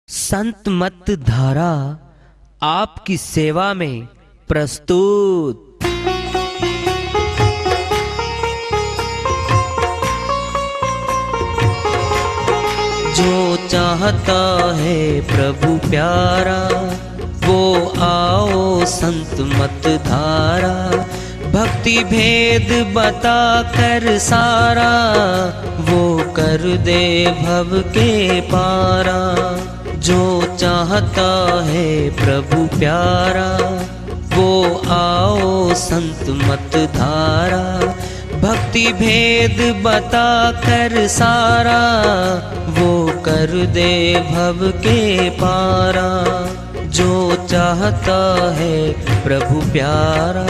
संत मत धारा आपकी सेवा में प्रस्तुत। जो चाहता है प्रभु प्यारा वो आओ संत मत धारा। भक्ति भेद बता कर सारा वो कर दे भव के पारा। जो चाहता है प्रभु प्यारा वो आओ संत मत धारा। भक्ति भेद बता कर सारा वो कर दे भव के पारा। जो चाहता है प्रभु प्यारा।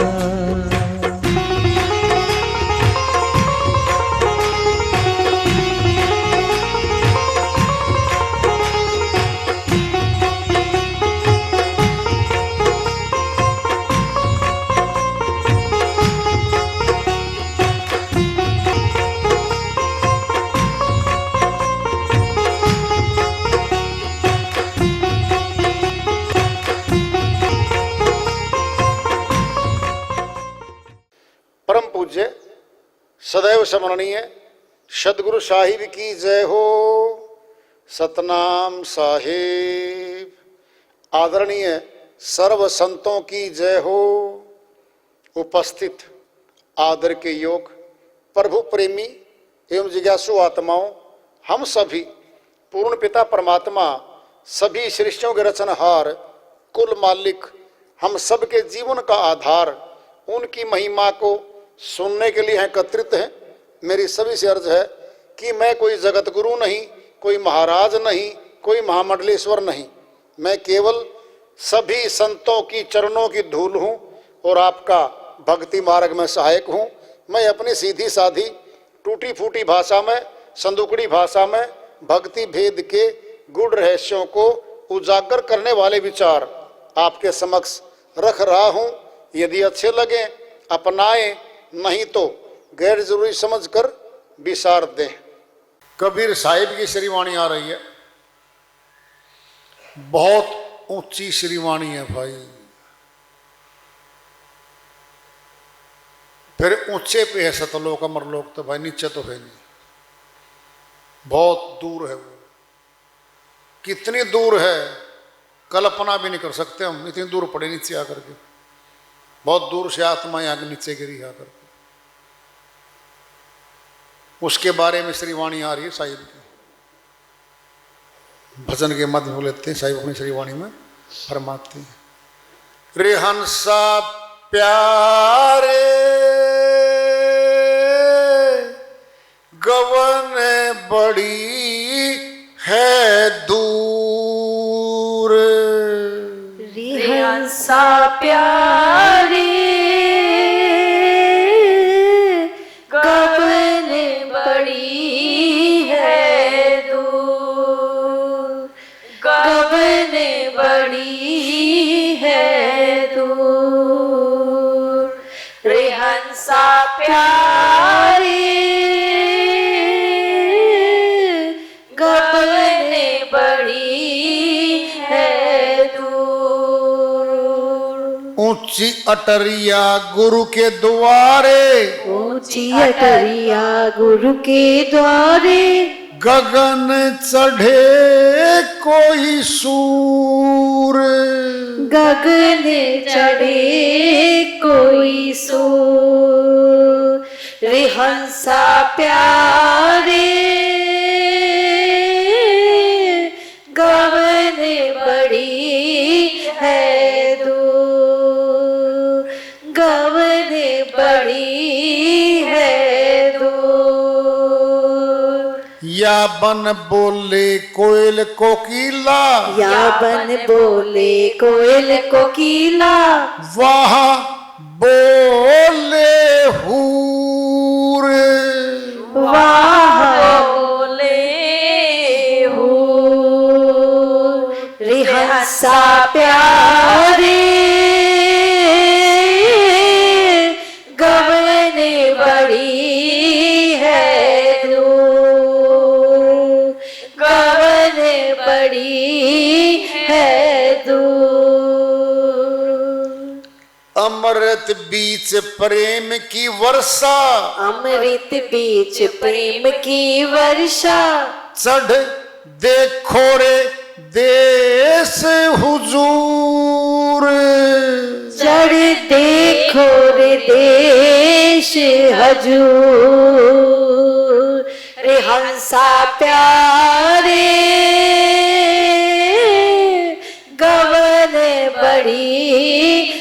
परम पूज्य सदैव स्मरणीय सदगुरु साहिब की जय हो। सतनाम साहिब। आदरणीय सर्व संतों की जय हो। उपस्थित आदर के योग प्रभु प्रेमी एवं जिज्ञासु आत्माओं, हम सभी पूर्ण पिता परमात्मा सभी सृष्टियों के रचनहार कुल मालिक हम सबके जीवन का आधार उनकी महिमा को सुनने के लिए एकत्रित हैं। मेरी सभी से अर्ज है कि मैं कोई जगत गुरु नहीं, कोई महाराज नहीं, कोई महामंडलेश्वर नहीं। मैं केवल सभी संतों की चरणों की धूल हूँ और आपका भक्ति मार्ग में सहायक हूँ। मैं अपनी सीधी साधी टूटी फूटी भाषा में, संदुकड़ी भाषा में भक्ति भेद के गूढ़ रहस्यों को उजागर करने वाले विचार आपके समक्ष रख रहा हूँ। यदि अच्छे लगे अपनाएं, नहीं तो गैर जरूरी समझकर विसार दें। कबीर साहिब की श्रीवाणी आ रही है। बहुत ऊंची श्रीवाणी है भाई। फिर ऊंचे पे है सतलोक अमरलोक, तो भाई नीचे तो है नहीं, बहुत दूर है वो। कितनी दूर है कल्पना भी नहीं कर सकते हम, इतनी दूर पड़े नीचे आकर के। बहुत दूर से आत्मा यहाँ के नीचे गिरी आकर के। उसके बारे में श्रीवाणी आ रही है साहिब की। भजन के मध्य में लेते हैं साहिब अपनी श्रीवाणी में फरमाते हैं। रे हंसा प्यारे गवन बड़ी है दूर। रे हंसा प्यारे गवन बड़ी है दूर। गवन बड़ी है दूर। रे हंसा प्यारे गवन बड़ी है दूर। ऊंची अटरिया गुरु के द्वारे, ऊंची अटरिया गुरु के द्वारे। गगन चढ़े कोई सूर। गगन चढ़े कोई सूर। रे हंसा प्यारे गगन बड़ी है दूर। गगन बड़ी है दूर। या बन बोले कोयल कोकिला, या बन बोले कोयल कोकिला। वहाँ बोले हूर। वाह बोले हूर। रे हंसा प्यारे गगन बड़ी है दूर। गगन बड़ी अमृत बीच प्रेम की वर्षा, अमृत बीच प्रेम की वर्षा, चढ़ देखो रे देश हुजूर, चढ़ देखो रे देश हजूर, रे हंसा प्यारे गवन बड़ी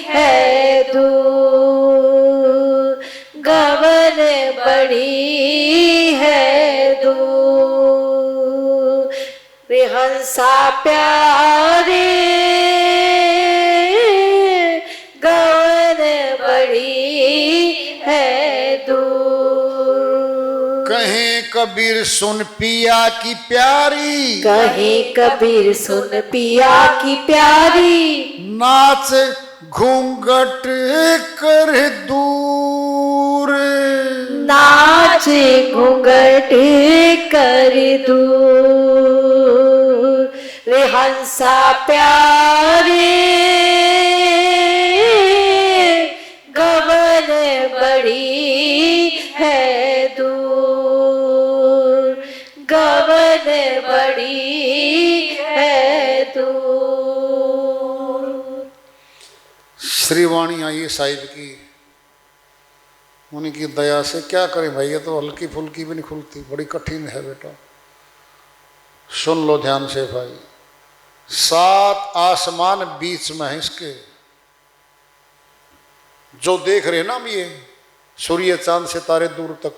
है दूर, गवन बड़ी है दूर, रे हंसा प्यारे गवन बड़ी है दूर। कहें कबीर सुन पिया की प्यारी, कहे कबीर सुन पिया की प्यारी, नाच घूंघट कर दूर, नाच घूंघट कर दूर, रे हंसा प्यारे गवन बड़ी है दूर, गवन बड़ी है दूर। श्रीवाणी आई है साहिब की, उनकी दया से क्या करें भाई, ये तो हल्की फुल्की भी नहीं खुलती, बड़ी कठिन है बेटा। सुन लो ध्यान से भाई, 7 आसमान बीच में है इसके, जो देख रहे हैं ना हम, ये सूर्य चांद सितारे दूर तक,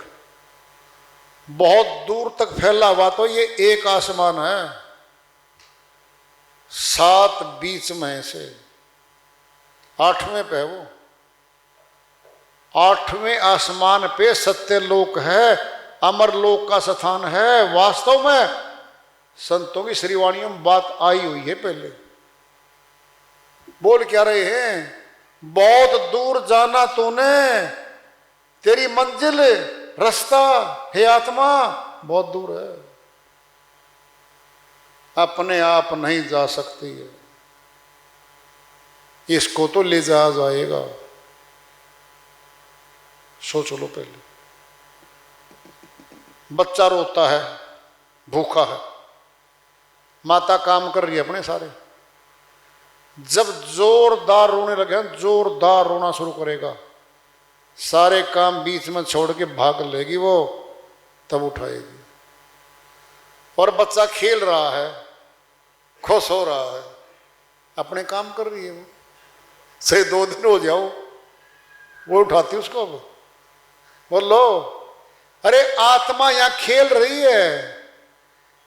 बहुत दूर तक फैला हुआ तो ये एक आसमान है, 7 बीच में से 8वें पे है वो, 8वें आसमान पे सत्यलोक है, अमरलोक का स्थान है। वास्तव में संतों की श्रीवाणियों में बात आई हुई है पहले। बोल क्या रहे हैं, बहुत दूर जाना तूने, तेरी मंजिल रास्ता हे आत्मा बहुत दूर है, अपने आप नहीं जा सकती है, इसको तो ले जा जाएगा। सोच लो पहले, बच्चा रोता है, भूखा है, माता काम कर रही है अपने सारे, जब जोरदार रोने लगे, जोरदार रोना शुरू करेगा, सारे काम बीच में छोड़ के भाग लेगी वो, तब उठाएगी। और बच्चा खेल रहा है, खुश हो रहा है, अपने काम कर रही है वो, से 2 दिन हो जाओ वो उठाती उसको। अब बोलो, अरे आत्मा यहां खेल रही है,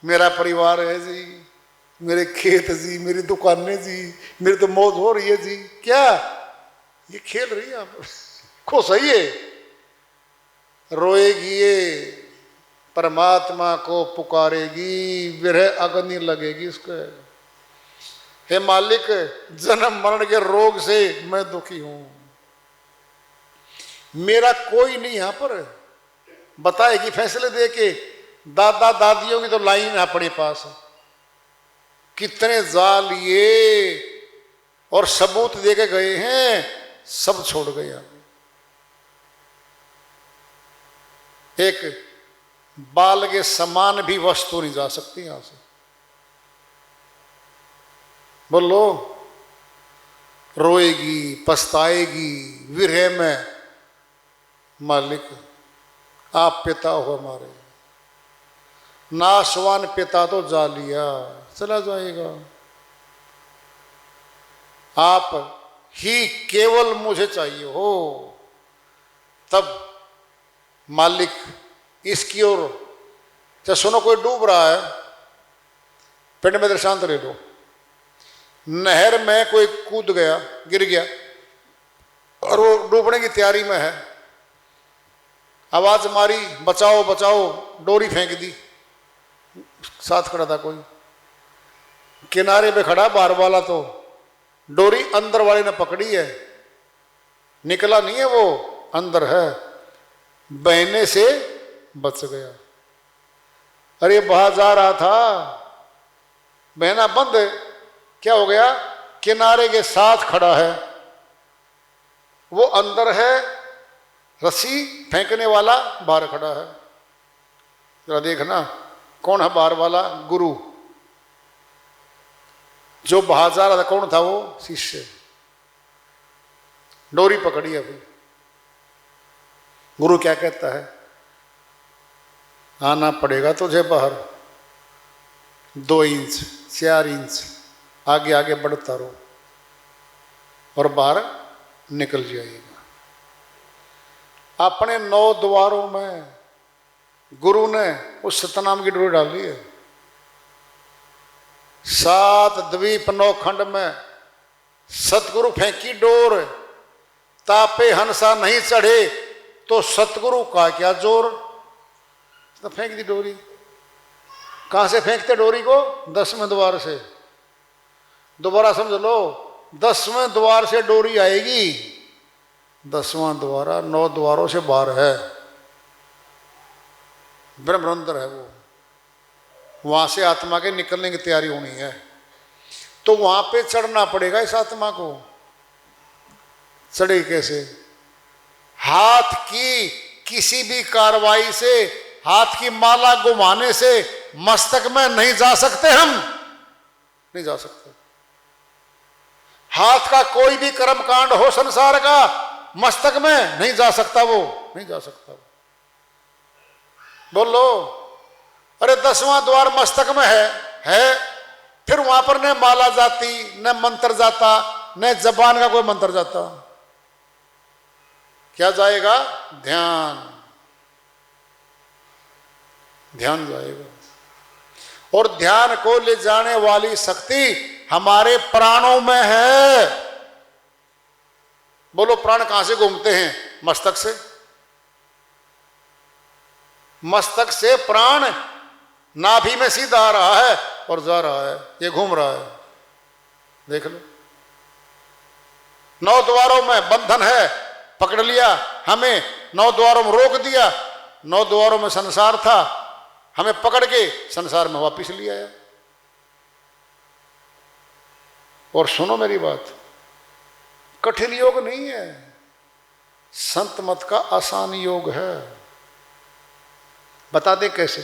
मेरा परिवार है जी, मेरे खेत जी, मेरी दुकानें जी, मेरी तो मौज हो रही है जी, क्या ये खेल रही है, आप खुश है ये, रोएगी ये, परमात्मा को पुकारेगी, विरह अग्नि लगेगी इसको। हे मालिक, जन्म मरण के रोग से मैं दुखी हूं, मेरा कोई नहीं यहां पर बताएगी फैसले दे के, दादा दादियों की तो लाइन है अपने पास, कितने जाल ये और सबूत दे के गए हैं, सब छोड़ गए। एक बाल के समान भी वस्तु नहीं जा सकती यहां से। बोलो, रोएगी, पछताएगी विरह में, मालिक आप पिता हो हमारे, नाशवान पिता तो जा लिया, चला जाएगा, आप ही केवल मुझे चाहिए हो। तब मालिक इसकी ओर, जब सुनो कोई डूब रहा है, पिंड में दृष्टांत ले लो, नहर में कोई कूद गया, गिर गया और वो डूबने की तैयारी में है, आवाज मारी बचाओ बचाओ, डोरी फेंक दी, साथ खड़ा था कोई, किनारे पे खड़ा बाहर वाला, तो डोरी अंदर वाले ने पकड़ी है, निकला नहीं है वो, अंदर है, बहने से बच गया। अरे बाहर जा रहा था, बहना बंद, क्या हो गया, किनारे के साथ खड़ा है, वो अंदर है, रस्सी फेंकने वाला बाहर खड़ा है। जरा देखना कौन है बाहर वाला? गुरु। जो बाहर जा रहा था कौन था? वो शिष्य। डोरी पकड़ी अभी। गुरु क्या कहता है? आना पड़ेगा तुझे बाहर, 2 इंच 4 इंच आगे आगे बढ़ता रहो और बाहर निकल जाएगा। अपने 9 द्वारों में गुरु ने उस सतनाम की डोरी डाली है। 7 द्वीप 9 खंड में सतगुरु फेंकी डोर, तापे हंसा नहीं चढ़े तो सतगुरु का क्या जोर। तो फेंक दी डोरी। कहां से फेंकते डोरी को? 10वें द्वार से। दोबारा समझ लो, 10वें द्वार से डोरी आएगी। 10वां द्वारा 9 द्वारों से बाहर है, ब्रह्मरंध्र है वो। वहां से आत्मा के निकलने की तैयारी होनी है, तो वहां पे चढ़ना पड़ेगा इस आत्मा को। चढ़े कैसे? हाथ की किसी भी कार्रवाई से, हाथ की माला घुमाने से मस्तक में नहीं जा सकते हम, नहीं जा सकते। हाथ का कोई भी कर्म कांड हो संसार का, मस्तक में नहीं जा सकता, वो नहीं जा सकता। बोलो, अरे 10वां द्वार मस्तक में है, फिर वहां पर न माला जाती, न मंत्र जाता, न जबान का कोई मंत्र जाता। क्या जाएगा? ध्यान, ध्यान जाएगा। और ध्यान को ले जाने वाली शक्ति हमारे प्राणों में है। बोलो, प्राण कहां से घूमते हैं? मस्तक से। मस्तक से प्राण नाभि में सीधा आ रहा है और जा रहा है, ये घूम रहा है। देख लो, 9 द्वारों में बंधन है, पकड़ लिया हमें, 9 द्वारों में रोक दिया। 9 द्वारों में संसार था, हमें पकड़ के संसार में वापिस ले आया। और सुनो मेरी बात, कठिन योग नहीं है, संत मत का आसान योग है। बता दे कैसे?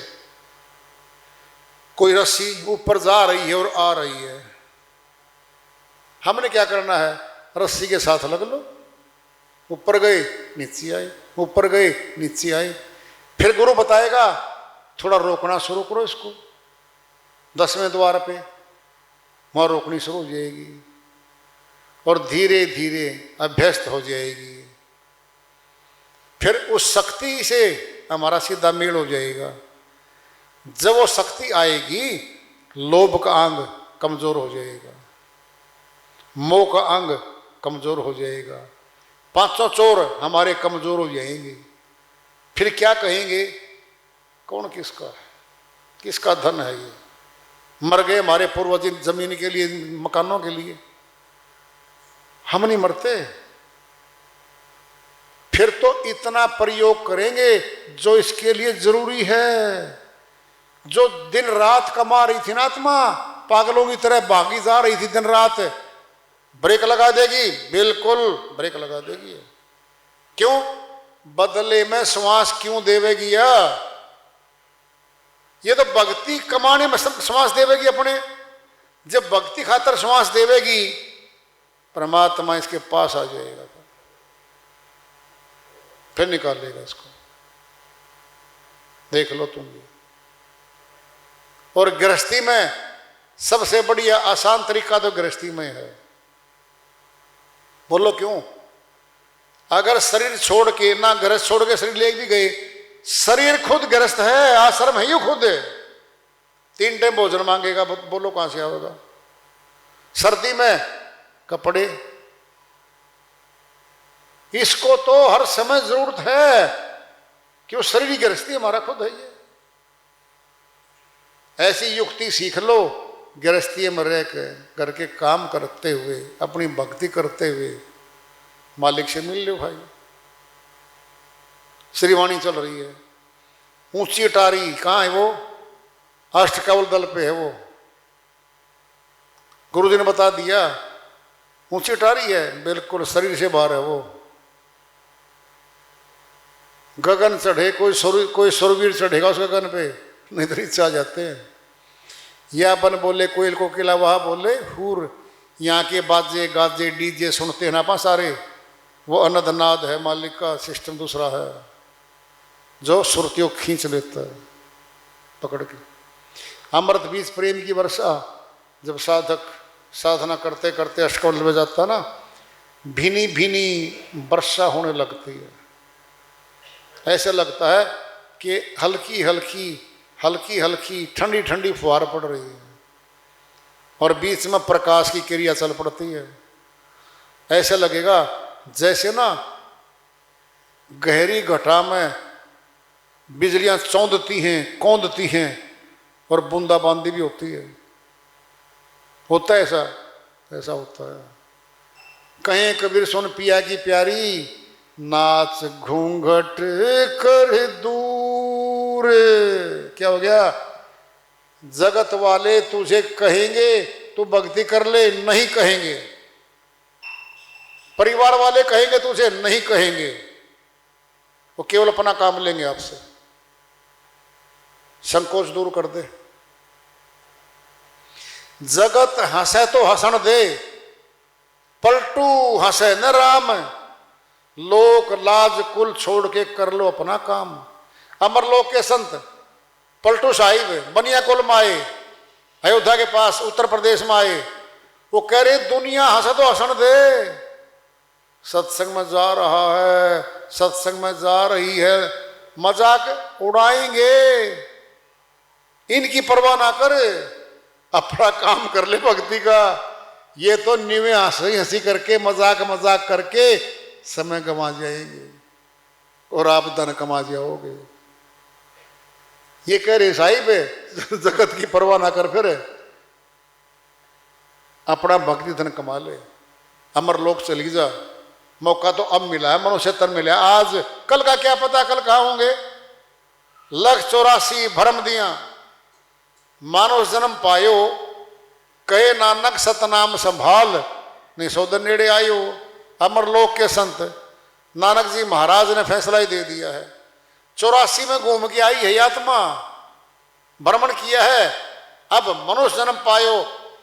कोई रस्सी ऊपर जा रही है और आ रही है, हमने क्या करना है? रस्सी के साथ लग लो। ऊपर गए नीचे आए, ऊपर गए नीचे आए। फिर गुरु बताएगा थोड़ा रोकना शुरू करो इसको। 10वें द्वार पे वहां रोकनी शुरू हो जाएगी और धीरे धीरे अभ्यस्त हो जाएगी। फिर उस शक्ति से हमारा सीधा मेल हो जाएगा। जब वो शक्ति आएगी, लोभ का अंग कमजोर हो जाएगा, मोह का अंग कमजोर हो जाएगा, 500 चोर हमारे कमजोर हो जाएंगे। फिर क्या कहेंगे? कौन किसका है, किसका धन है ये? मर गए हमारे पूर्वज जमीन के लिए, मकानों के लिए, हम नहीं मरते। फिर तो इतना प्रयोग करेंगे जो इसके लिए जरूरी है। जो दिन रात कमा रही थी ना आत्मा, पागलों की तरह भागी जा रही थी दिन रात, ब्रेक लगा देगी, बिल्कुल ब्रेक लगा देगी। क्यों? बदले में श्वास क्यों देवेगी? ये तो भक्ति कमाने में श्वास देवेगी अपने। जब भक्ति खातर श्वास देवेगी, परमात्मा इसके पास आ जाएगा, फिर निकाल लेगा इसको। देख लो तुम भी। और गृहस्थी में सबसे बढ़िया आसान तरीका तो गृहस्थी में है। बोलो क्यों? अगर शरीर छोड़ के, ना गृहस्थ छोड़ के शरीर ले भी गए, शरीर खुद गृहस्थ है, आश्रम है ही खुद है, 3 टाइम भोजन मांगेगा, बोलो कहां से आएगा? सर्दी में कपड़े, इसको तो हर समय जरूरत है कि वो शरीर की गृहस्थी हमारा खुद है। ये ऐसी युक्ति सीख लो, गृहस्थी में रह के घर के काम करते हुए, अपनी भक्ति करते हुए मालिक से मिल लो भाई। श्रीवाणी चल रही है, ऊंची अटारी कहाँ है? वो अष्टकवल दल पे है। वो गुरु जी ने बता दिया, ऊंची अटारी है, बिल्कुल शरीर से बाहर है वो। गगन चढ़े, कोई सुरवीर चढ़ेगा उस गगन पे, नहीं तो नीचे आ जाते हैं। या अपन बोले कोयल को किला, वहाँ बोले हुर, यहाँ के बाजे गाजे डीजे सुनते हैं ना पा सारे, वो अनदनाद है, मालिक का सिस्टम दूसरा है जो सुरतियों खींच लेता है पकड़ के। अमृत बीज प्रेम की वर्षा, जब साधक साधना करते करते अष्टकमल में जाता ना, भीनी भीनी वर्षा होने लगती है। ऐसा लगता है कि हल्की हल्की ठंडी ठंडी फुहार पड़ रही है और बीच में प्रकाश की क्रिया चल पड़ती है। ऐसा लगेगा जैसे ना गहरी घटा में बिजलियां चौंधती हैं, कौंधती हैं और बूंदाबांदी भी होती है। होता है ऐसा, ऐसा होता है। कहें कबीर सुन पिया की प्यारी, नाच घूंघट कर दूर। क्या हो गया? जगत वाले तुझे कहेंगे तू भक्ति कर ले, नहीं कहेंगे। परिवार वाले कहेंगे तुझे, नहीं कहेंगे। वो केवल अपना काम लेंगे आपसे। संकोच दूर कर दे। जगत हंसे तो हंसन दे, पलटू हंसे न राम। लोक लाज कुल छोड़ के कर लो अपना काम। अमरलोक के संत पलटू साहिब बनिया कुल में आए, अयोध्या के पास उत्तर प्रदेश में आए। वो कह रहे दुनिया हंसे तो हंसन दे, सत्संग में जा रहा है, सत्संग में जा रही है, मजाक उड़ाएंगे, इनकी परवाह ना करे, अपना काम कर ले भक्ति का। ये तो निवे हंसी हंसी करके मजाक करके समय गंवा जाएंगे और आप धन कमा जाओगे। ये कह रहे साहिब जगत की परवाह ना कर, फिर अपना भक्ति धन कमा ले, अमर लोक चली जा। मौका तो अब मिला है, मनुष्य तन मिला आज, कल का क्या पता कल कहाँ होंगे। 184 भरम दिया मानव जन्म पायो, कहे नानक सतनाम संभाल, नहीं सौदन नेड़े आयो। अमरलोक के संत नानक जी महाराज ने फैसला ही दे दिया है। 84 में घूम के आई है आत्मा, भ्रमण किया है, अब मनुष्य जन्म पायो,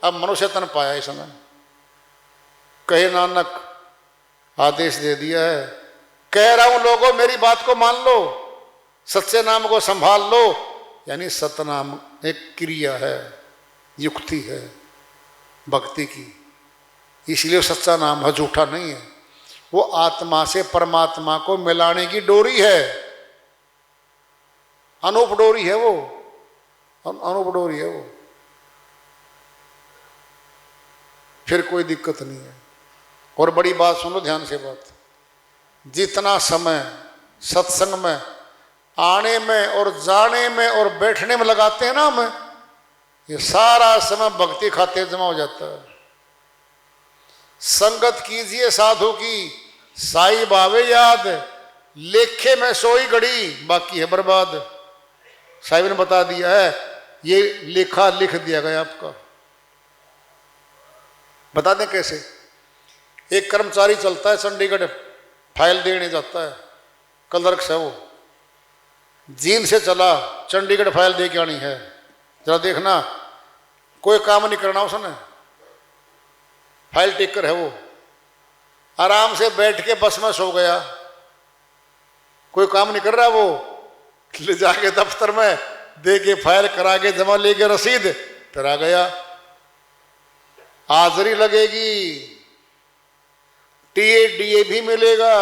अब मनुष्य तन पाया इस समय। कहे नानक आदेश दे दिया है, कह रहा हूं लोगों मेरी बात को मान लो, सच्चे नाम को संभाल लो। यानी सतनाम एक क्रिया है, युक्ति है भक्ति की, इसलिए सच्चा नाम है, झूठा नहीं है। वो आत्मा से परमात्मा को मिलाने की डोरी है, अनूप डोरी है वो, अनूप डोरी है वो। फिर कोई दिक्कत नहीं है। और बड़ी बात सुनो ध्यान से बात, जितना समय सत्संग में आने में और जाने में और बैठने में लगाते हैं ना हम, ये सारा समय भक्ति खाते जमा हो जाता है। संगत कीजिए साधु की, साई बावे याद, लेखे में सोई घड़ी, बाकी है बर्बाद। साहिब ने बता दिया है, ये लेखा लिख दिया गया आपका। बता दें कैसे। एक कर्मचारी चलता है चंडीगढ़, फाइल देने जाता है, क्लर्क से वो जीन से चला, चंडीगढ़ फाइल दे के आनी है। जरा देखना कोई काम नहीं करना उसने, फाइल टेकर है वो, आराम से बैठ के बस में सो गया, कोई काम नहीं कर रहा वो, ले जाके दफ्तर में दे के फाइल करा के जमा लेके रसीद, फिर आ गया। हाजिरी लगेगी, टीए भी मिलेगा,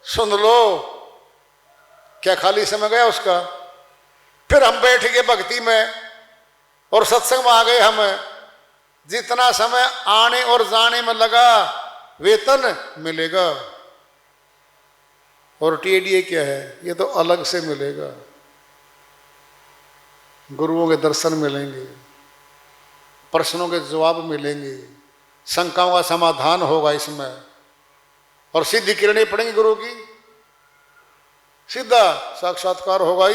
सुन लो क्या खाली समय गया उसका। फिर हम बैठ गए भक्ति में और सत्संग में आ गए हम, जितना समय आने और जाने में लगा वेतन मिलेगा। और टीए क्या है, ये तो अलग से मिलेगा। गुरुओं के दर्शन मिलेंगे, प्रश्नों के जवाब मिलेंगे, शंकाओं का समाधान होगा इसमें, और सीधी किरणें पड़ेंगी गुरु की, सीधा साक्षात्कार होगा।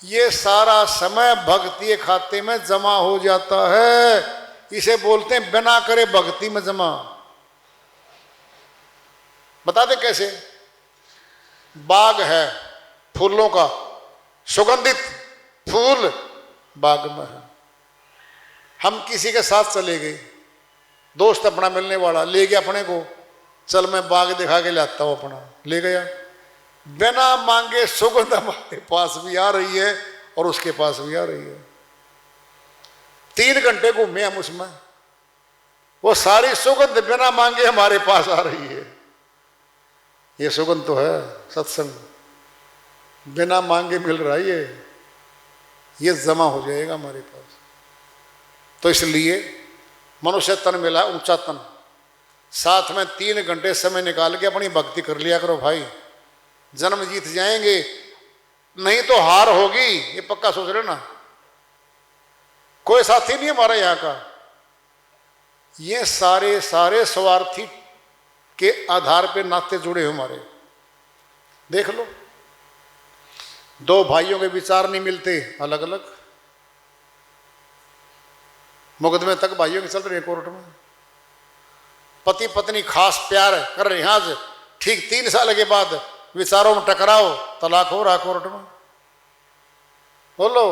ये सारा समय भक्ति के खाते में जमा हो जाता है। इसे बोलते हैं बिना करे भक्ति में जमा। बता दे कैसे। बाग है फूलों का, सुगंधित फूल बाग में है। हम किसी के साथ चले गए, दोस्त अपना मिलने वाला ले गया अपने को, चल मैं बाग दिखा के लाता हूं, अपना ले गया, बिना मांगे सुगंध हमारे पास भी आ रही है और उसके पास भी आ रही है। 3 घंटे घूमे हम उसमें, वो सारी सुगंध बिना मांगे हमारे पास आ रही है। ये सुगंध तो है सत्संग, बिना मांगे मिल रहा है, ये जमा हो जाएगा हमारे पास। तो इसलिए मनुष्य तन मिला, ऊंचा तन, साथ में 3 घंटे समय निकाल के अपनी भक्ति कर लिया करो भाई, जन्म जीत जाएंगे, नहीं तो हार होगी, ये पक्का सोच रहे ना। कोई साथी नहीं हमारा यहाँ का, ये सारे सारे स्वार्थी के आधार पे नाते जुड़े हुए हमारे। देख लो, 2 भाइयों के विचार नहीं मिलते, अलग अलग मुकदमे तक भाइयों के चल रहे हैं कोर्ट में। पति पत्नी खास प्यार कर रहे हैं, आज ठीक 3 साल के बाद विचारों में टकराव, तलाक हो रहा कोर्ट में। बोलो,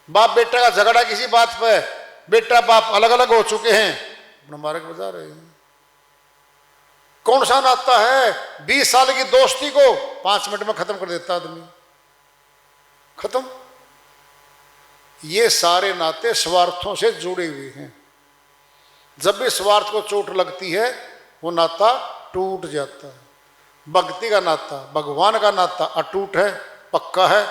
बाप बेटा का झगड़ा किसी बात पे, बेटा बाप अलग अलग हो चुके हैं, अपना मार्ग बजा रहे हैं। कौन सा नाता है 20 साल की दोस्ती को 5 मिनट में खत्म कर देता आदमी, खत्म। ये सारे नाते स्वार्थों से जुड़े हुए हैं। जब भी स्वार्थ को चोट लगती है वो नाता टूट जाता है। भक्ति का नाता, भगवान का नाता अटूट है, पक्का है,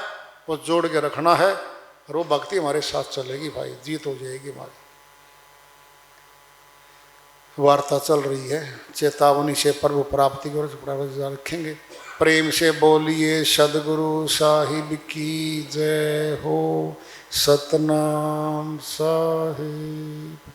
वो जोड़ के रखना है और वो भक्ति हमारे साथ चलेगी भाई, जीत हो जाएगी हमारी। वार्ता चल रही है, चेतावनी से प्रभु प्राप्ति को रखेंगे। प्रेम से बोलिए सदगुरु साहिब की जय हो, सतनाम साहिब।